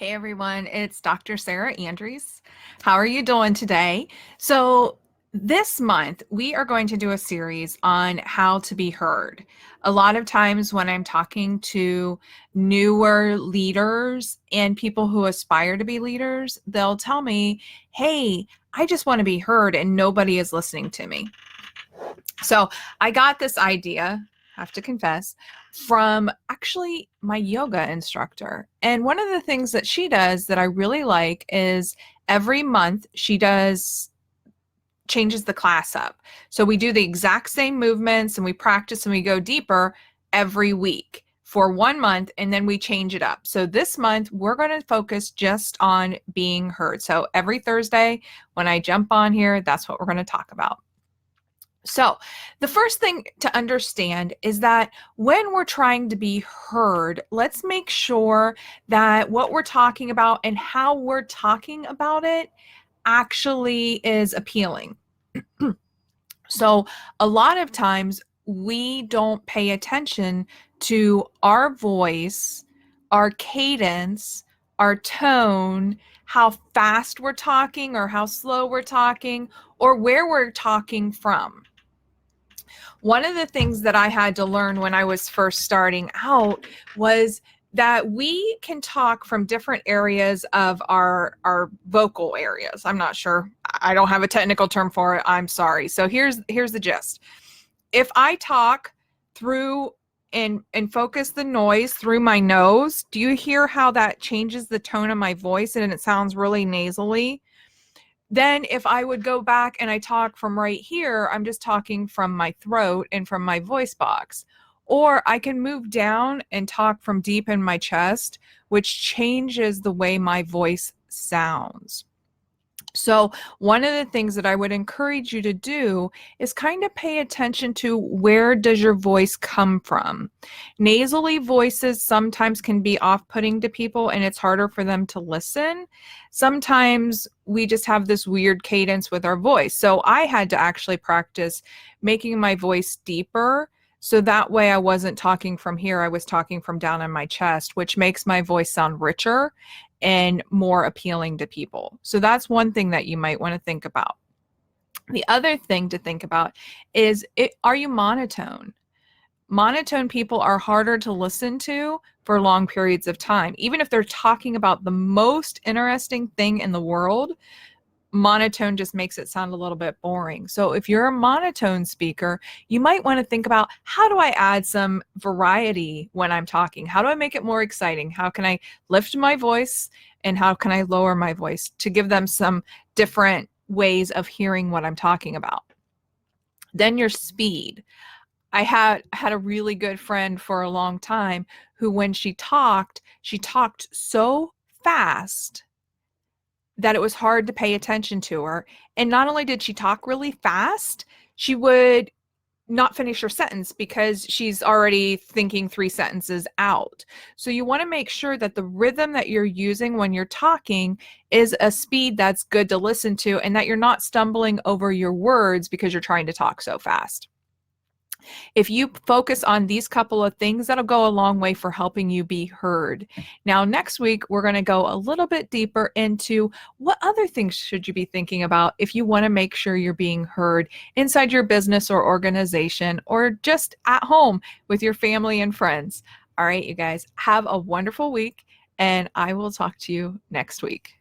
Hey everyone, it's Dr. Sarah Andreas. How are you doing today? So, this month we are going to do a series on how to be heard. A lot of times when I'm talking to newer leaders and people who aspire to be leaders, they'll tell me, "Hey, I just want to be heard and nobody is listening to me." So I got this idea, have to confess, from actually my yoga instructor. And one of the things that she does that I really like is every month she does changes the class up. So we do the exact same movements and we practice and we go deeper every week for 1 month, and then we change it up. So this month we're going to focus just on being heard. So every Thursday when I jump on here, that's what we're going to talk about. So, the first thing to understand is that when we're trying to be heard, let's make sure that what we're talking about and how we're talking about it actually is appealing. So, a lot of times we don't pay attention to our voice, our cadence, our tone, how fast we're talking or how slow we're talking, or where we're talking from. One of the things that I had to learn when I was first starting out was that we can talk from different areas of our vocal areas. I'm not sure. I don't have a technical term for it. I'm sorry. So here's the gist. If I talk through and focus the noise through my nose, do you hear how that changes the tone of my voice and it sounds really nasally? Then if I would go back and I talk from right here, I'm just talking from my throat and from my voice box. Or I can move down and talk from deep in my chest, which changes the way my voice sounds. So one of the things that I would encourage you to do is kind of pay attention to where does your voice come from. Nasally voices sometimes can be off-putting to people and it's harder for them to listen. Sometimes we just have this weird cadence with our voice. So I had to actually practice making my voice deeper. So that way I wasn't talking from here, I was talking from down in my chest, which makes my voice sound richer and more appealing to people. So that's one thing that you might want to think about. The other thing to think about is, are you monotone? Monotone people are harder to listen to for long periods of time. Even if they're talking about the most interesting thing in the world, monotone just makes it sound a little bit boring. So if you're a monotone speaker, you might want to think about, how do I add some variety when I'm talking? How do I make it more exciting? How can I lift my voice and how can I lower my voice to give them some different ways of hearing what I'm talking about? Then your speed. I had a really good friend for a long time who, when she talked so fast that it was hard to pay attention to her. And not only did she talk really fast, she would not finish her sentence because she's already thinking 3 sentences out. So you want to make sure that the rhythm that you're using when you're talking is a speed that's good to listen to and that you're not stumbling over your words because you're trying to talk so fast. If you focus on these couple of things, that'll go a long way for helping you be heard. Now, next week, we're going to go a little bit deeper into what other things should you be thinking about if you want to make sure you're being heard inside your business or organization or just at home with your family and friends. All right, you guys, have a wonderful week, and I will talk to you next week.